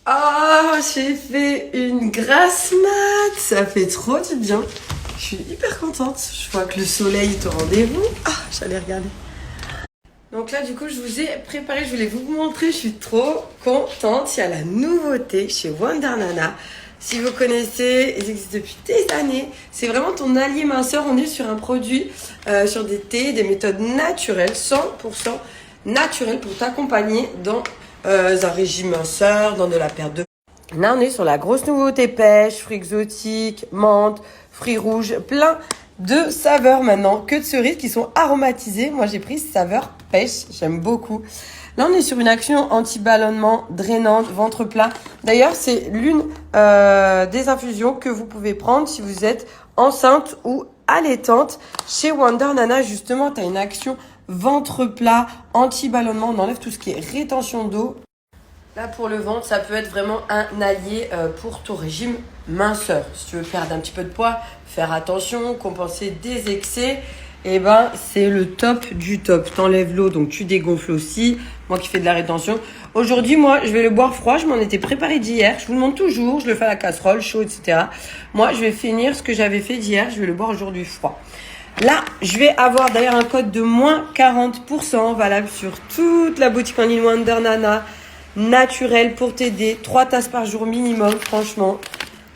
Oh, j'ai fait une grasse mat. Ça fait trop du bien. Je suis hyper contente. Je vois que le soleil est au rendez-vous. Ah, j'allais regarder. Donc là, du coup, je vous ai préparé. Je voulais vous montrer. Je suis trop contente. Il y a la nouveauté chez Wonder Nana. Si vous connaissez, ils existent depuis des années. C'est vraiment ton allié minceur. On est sur un produit, sur des thés, des méthodes naturelles, 100% naturelles pour t'accompagner dans un régime minceur, dans de la perte de... Là, on est sur la grosse nouveauté pêche, fruits exotiques, menthe, fruits rouges, plein de saveurs maintenant, que de cerises qui sont aromatisées. Moi, j'ai pris saveur pêche, j'aime beaucoup. Là, on est sur une action anti-ballonnement, drainante, ventre plat. D'ailleurs, c'est l'une des infusions que vous pouvez prendre si vous êtes enceinte ou allaitante. Chez Wonder Nana, justement, tu as une action ventre plat, anti-ballonnement. On enlève tout ce qui est rétention d'eau. Là, pour le ventre, ça peut être vraiment un allié pour ton régime minceur. Si tu veux perdre un petit peu de poids, faire attention, compenser des excès, eh ben, c'est le top du top. T'enlèves l'eau, donc tu dégonfles aussi. Moi qui fais de la rétention. Aujourd'hui, moi, je vais le boire froid. Je m'en étais préparé d'hier. Je vous le montre toujours. Je le fais à la casserole, chaud, etc. Moi, je vais finir ce que j'avais fait d'hier. Je vais le boire aujourd'hui froid. Là, je vais avoir d'ailleurs un code de moins 40% valable sur toute la boutique en ligne Wonder Nana. Naturel pour t'aider. 3 tasses par jour minimum, franchement.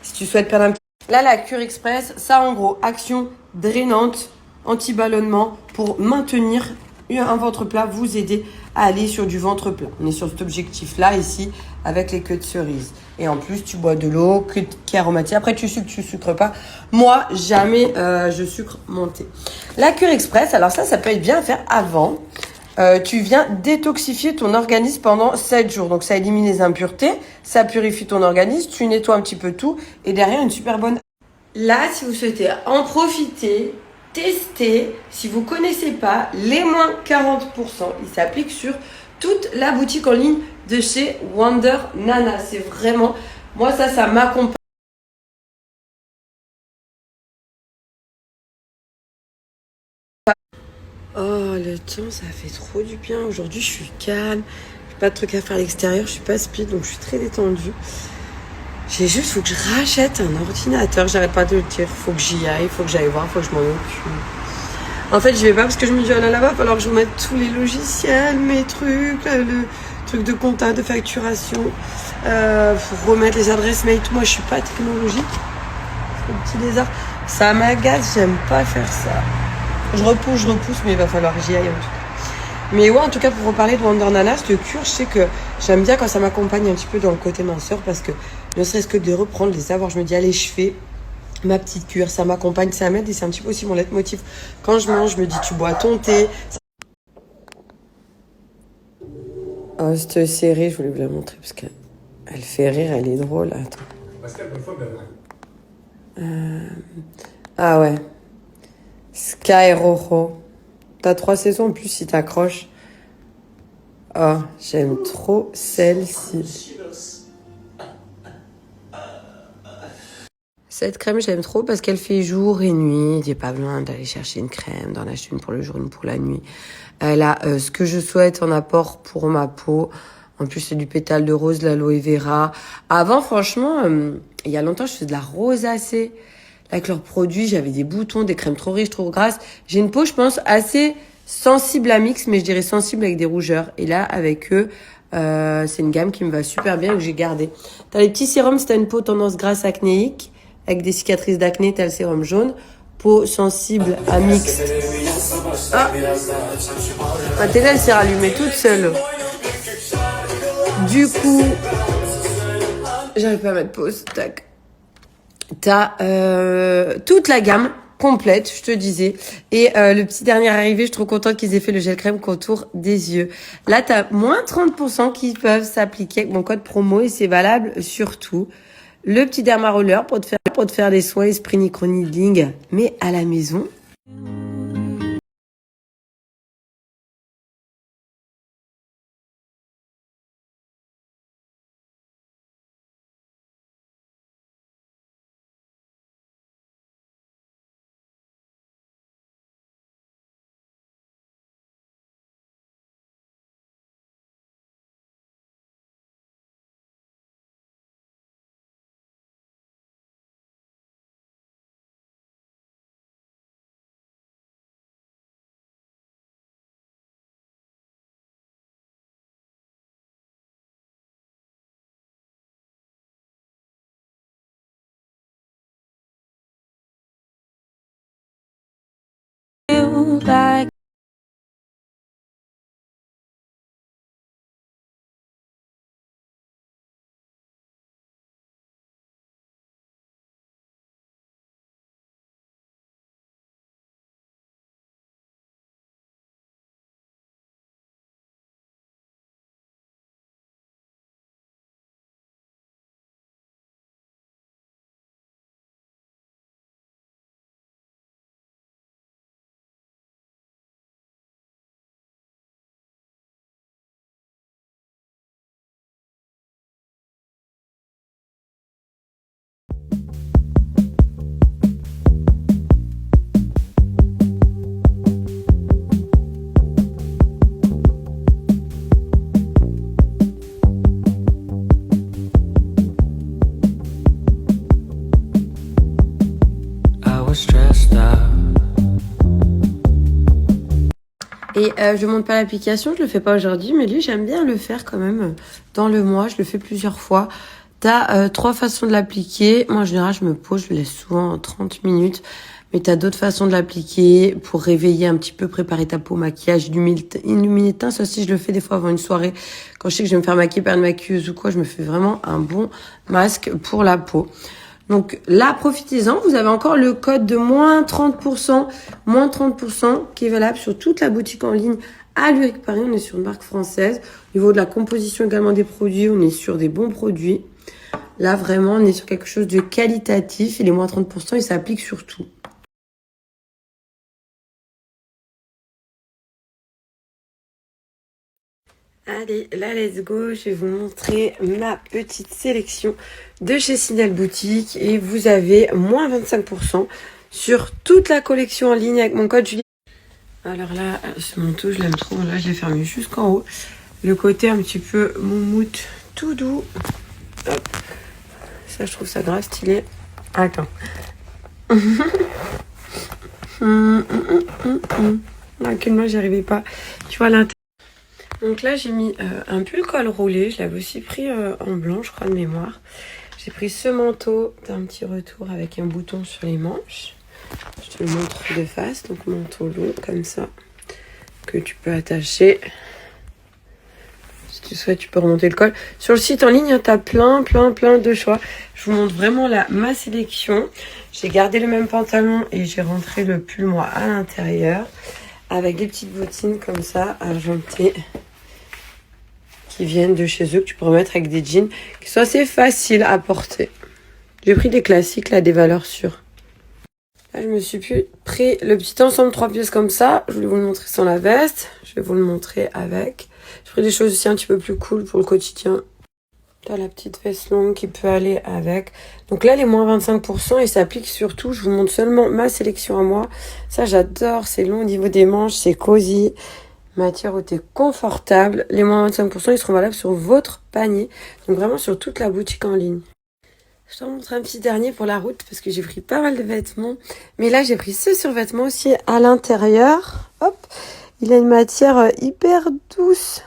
Si tu souhaites perdre un petit... Là, la cure express, ça en gros, action drainante, anti-ballonnement pour maintenir un ventre plat, vous aider à aller sur du ventre plat. On est sur cet objectif-là ici avec les queues de cerises. Et en plus, tu bois de l'eau qui est aromatisée. Après, tu sucres pas. Moi, jamais je sucre mon thé. La cure express, alors ça peut être bien à faire avant. Tu viens détoxifier ton organisme pendant 7 jours. Donc, ça élimine les impuretés, ça purifie ton organisme, tu nettoies un petit peu tout et derrière, une super bonne... Là, si vous souhaitez en profiter, tester, si vous connaissez pas, les moins 40%, ils s'appliquent sur toute la boutique en ligne de chez Wonder Nana. C'est vraiment... Moi, ça m'accompagne. Oh, le temps, ça fait trop du bien. Aujourd'hui, je suis calme. J'ai pas de trucs à faire à l'extérieur. Je suis pas speed, donc je suis très détendue. Faut que je rachète un ordinateur. J'arrête pas de le dire. Faut que j'y aille, faut que j'aille voir, faut que je m'en occupe. En fait, je vais pas parce que je me dis, oh là là, va falloir que je remette tous les logiciels, mes trucs, le truc de compta, de facturation. Faut remettre les adresses mail. Moi, je suis pas technologique. C'est un petit lézard. Ça m'agace, j'aime pas faire ça. Je repousse, mais il va falloir que j'y aille en tout cas. Mais ouais, en tout cas, pour reparler de Wonder Nana, cette cure, je sais que j'aime bien quand ça m'accompagne un petit peu dans le côté minceur parce que ne serait-ce que de les reprendre, de les avoir, je me dis, allez, je fais ma petite cure, ça m'accompagne, ça m'aide et c'est un petit peu aussi mon leitmotiv. Quand je mange, je me dis, tu bois ton thé. Oh, cette série, je voulais vous la montrer parce qu'elle fait rire, elle est drôle. Attends. Ah ouais. Sky Rojo. T'as 3 saisons en plus si t'accroches. Oh, j'aime trop celle-ci. Cette crème, j'aime trop parce qu'elle fait jour et nuit. J'ai pas besoin d'aller chercher une crème, d'en acheter une pour le jour, une pour la nuit. Elle a ce que je souhaite en apport pour ma peau. En plus, c'est du pétale de rose, de l'aloe vera. Avant, franchement, il y a longtemps, je faisais de la rosacée. Avec leurs produits, j'avais des boutons, des crèmes trop riches, trop grasses. J'ai une peau, je pense, assez sensible à mix, mais je dirais sensible avec des rougeurs. Et là, avec eux, c'est une gamme qui me va super bien et que j'ai gardée. T'as les petits sérums si t'as une peau tendance grasse acnéique, avec des cicatrices d'acné, t'as le sérum jaune. Peau sensible à mixte. Ah, ma télé, elle s'est rallumée toute seule. Du coup, j'arrive pas à mettre pause. Tac. T'as toute la gamme complète, je te disais. Et le petit dernier arrivé, je suis trop contente qu'ils aient fait le gel crème contour des yeux. Là, t'as moins 30% qui peuvent s'appliquer avec mon code promo et c'est valable surtout. Le petit derma roller pour te faire des soins esprit micro-needling, mais à la maison. Et je montre pas l'application, je le fais pas aujourd'hui, mais lui j'aime bien le faire quand même dans le mois, je le fais plusieurs fois. T'as 3 façons de l'appliquer. Moi en général je me pose, je le laisse souvent 30 minutes. Mais t'as d'autres façons de l'appliquer pour réveiller un petit peu, préparer ta peau, maquillage, illuminer teint. Ça aussi, je le fais des fois avant une soirée. Quand je sais que je vais me faire maquiller par une maquilleuse ou quoi, je me fais vraiment un bon masque pour la peau. Donc là, profitez-en. Vous avez encore le code de moins 30%, qui est valable sur toute la boutique en ligne à Luric Paris. On est sur une marque française. Au niveau de la composition également des produits, on est sur des bons produits. Là, vraiment, on est sur quelque chose de qualitatif. Et les moins 30%, ils s'appliquent sur tout. Allez, là, let's go. Je vais vous montrer ma petite sélection de chez Signal Boutique. Et vous avez moins 25% sur toute la collection en ligne avec mon code Julie. Alors là, ce manteau, je l'aime trop. Là, je l'ai fermé jusqu'en haut. Le côté un petit peu moumoute, tout doux. Hop. Ça, je trouve ça grave stylé. Attends. Moi, j'y arrivais pas. Tu vois, l'intérieur. Donc là, j'ai mis un pull col roulé. Je l'avais aussi pris en blanc, je crois, de mémoire. J'ai pris ce manteau d'un petit retour avec un bouton sur les manches. Je te le montre de face. Donc, manteau long, comme ça, que tu peux attacher. Si tu souhaites, tu peux remonter le col. Sur le site en ligne, tu as plein de choix. Je vous montre vraiment ma sélection. J'ai gardé le même pantalon et j'ai rentré le pull, moi, à l'intérieur. Avec des petites bottines comme ça, argentées, qui viennent de chez eux, que tu peux remettre avec des jeans qui sont assez faciles à porter. J'ai pris des classiques, là, des valeurs sûres. Là, je me suis pris le petit ensemble 3 pièces comme ça. Je voulais vous le montrer sans la veste. Je vais vous le montrer avec. J'ai pris des choses aussi un petit peu plus cool pour le quotidien. T'as la petite veste longue qui peut aller avec. Donc là, les moins 25%, ils s'appliquent sur tout. Je vous montre seulement ma sélection à moi. Ça, j'adore. C'est long au niveau des manches. C'est cosy. Matière où t'es confortable. Les moins 25%, ils seront valables sur votre panier. Donc vraiment sur toute la boutique en ligne. Je t'en montre un petit dernier pour la route parce que j'ai pris pas mal de vêtements. Mais là, j'ai pris ce survêtement aussi à l'intérieur. Hop. Il a une matière hyper douce.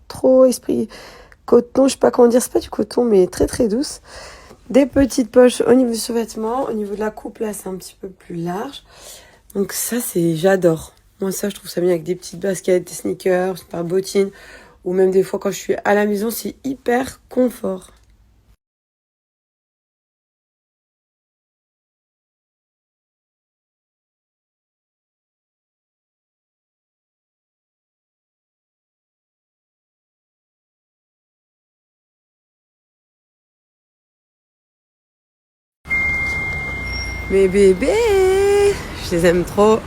Trop esprit coton, je sais pas comment dire, c'est pas du coton, mais très douce. Des petites poches au niveau du survêtement. Au niveau de la coupe, là, c'est un petit peu plus large. Donc ça, j'adore. Moi, ça, je trouve ça bien avec des petites baskets, des sneakers, par bottines. Ou même des fois, quand je suis à la maison, c'est hyper confort. Mes bébés, je les aime trop.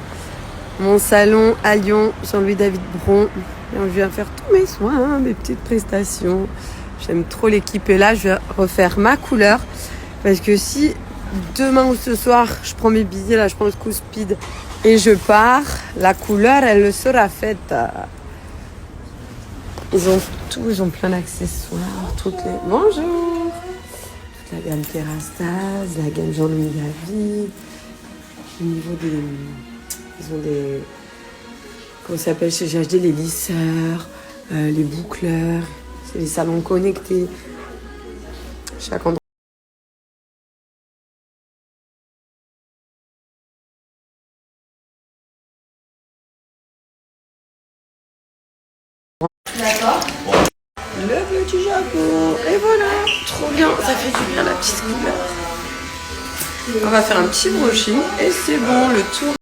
Mon salon à Lyon, Jean-Louis David Bron. Et on vient faire tous mes soins, mes petites prestations. J'aime trop l'équipe. Et là, je vais refaire ma couleur. Parce que si demain ou ce soir, je prends mes billets, là, je prends le coup speed et je pars, la couleur, elle sera faite. Ils ont tout, ils ont plein d'accessoires. Bonjour! La gamme Terrastase, la gamme Jean-Louis David. Au niveau des... Ils ont des... Comment ça s'appelle chez GHD? Les lisseurs, les boucleurs. C'est les salons connectés. Chaque endroit. D'accord. Le petit Japon. Et voilà. Trop bien. Ça fait du bien la petite couleur. On va faire un petit brushing. Et c'est bon. Le tour.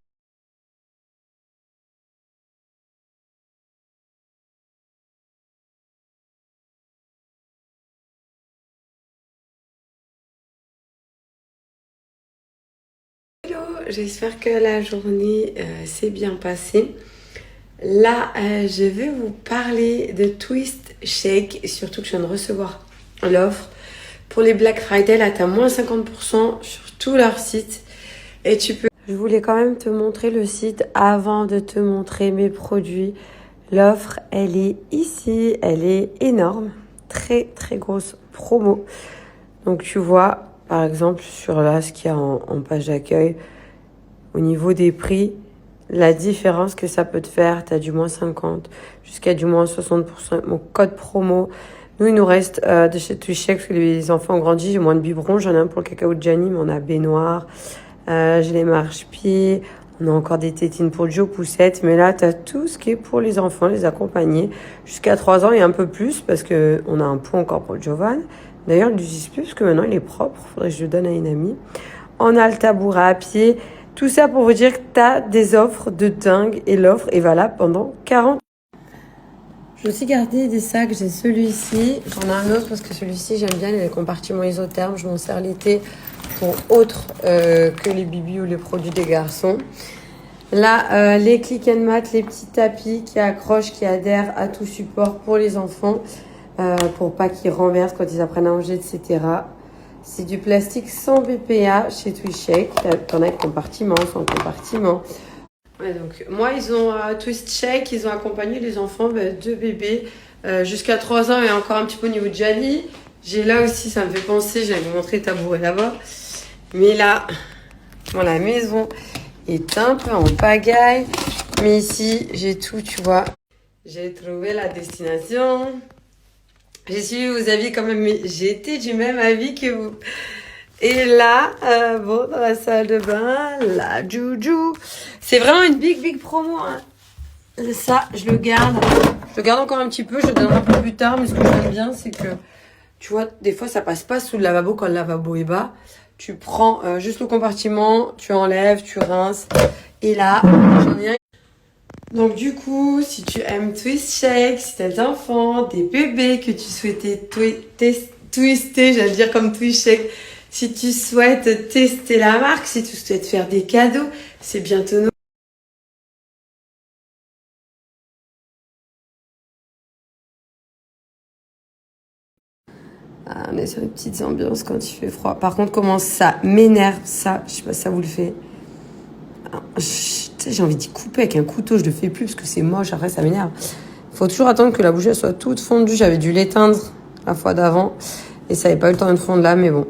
Hello. J'espère que la journée s'est bien passée. Là, je vais vous parler de Twist Shake. Surtout que je viens de recevoir l'offre. Pour les Black Friday, là, t'as moins 50% sur tout leur site. Et tu peux... Je voulais quand même te montrer le site avant de te montrer mes produits. L'offre, elle est ici. Elle est énorme. Très grosse promo. Donc, tu vois, par exemple, sur là, ce qu'il y a en page d'accueil, au niveau des prix, la différence que ça peut te faire. T'as du moins 50 jusqu'à du moins 60%. Mon code promo. Nous, il nous reste de chez Twishek parce que les enfants ont grandi. J'ai moins de biberons. J'en ai un pour le cacao de Gianni, mais on a baignoire. J'ai les marche-pieds. On a encore des tétines pour Joe Poussette. Mais là, t'as tout ce qui est pour les enfants, les accompagner. Jusqu'à 3 ans et un peu plus parce que on a un pot encore pour Jovan. D'ailleurs, il l'utilise plus parce que maintenant, il est propre. Faudrait que je le donne à une amie. On a le tabouret à pied. Tout ça pour vous dire que t'as des offres de dingue et l'offre est valable pendant 40. J'ai aussi gardé des sacs. J'ai celui-ci. J'en ai un autre parce que celui-ci, j'aime bien. Il a les compartiments isothermes. Je m'en sers l'été pour autre que les bibis ou les produits des garçons. Là, les click and mat, les petits tapis qui accrochent, qui adhèrent à tout support pour les enfants, pour pas qu'ils renversent quand ils apprennent à manger, etc. C'est du plastique sans BPA chez Twishek. T'en as avec compartiment, sans compartiment. Ouais, donc, moi, ils ont Twishek, ils ont accompagné les enfants de bébés jusqu'à 3 ans et encore un petit peu au niveau de Gianni. J'ai là aussi, ça me fait penser, j'allais vous montrer le tabouret là-bas. Mais là, bon, la maison est un peu en pagaille. Mais ici, j'ai tout, tu vois. J'ai trouvé la destination. J'ai suivi vos avis quand même, mais j'ai été du même avis que vous. Et là, bon, dans la salle de bain, la Juju. C'est vraiment une big promo, hein. Ça, je le garde. Je le garde encore un petit peu, je le donnerai un peu plus tard. Mais ce que j'aime bien, c'est que, tu vois, des fois, ça passe pas sous le lavabo quand le lavabo est bas. Tu prends juste le compartiment, tu enlèves, tu rinces. Et là, j'en ai un. Donc du coup, si tu aimes Twishek, si t'as des enfants, des bébés que tu souhaitais twister, j'allais dire comme Twishek, si tu souhaites tester la marque, si tu souhaites faire des cadeaux, c'est bientôt Noël. Ah, on est sur les petites ambiances quand il fait froid. Par contre, comment ça m'énerve, ça, je sais pas si ça vous le fait. J'ai envie d'y couper avec un couteau, je le fais plus parce que c'est moche, après ça m'énerve. Faut toujours attendre que la bougie soit toute fondue. J'avais dû l'éteindre la fois d'avant et ça n'avait pas eu le temps de fondre là, mais bon.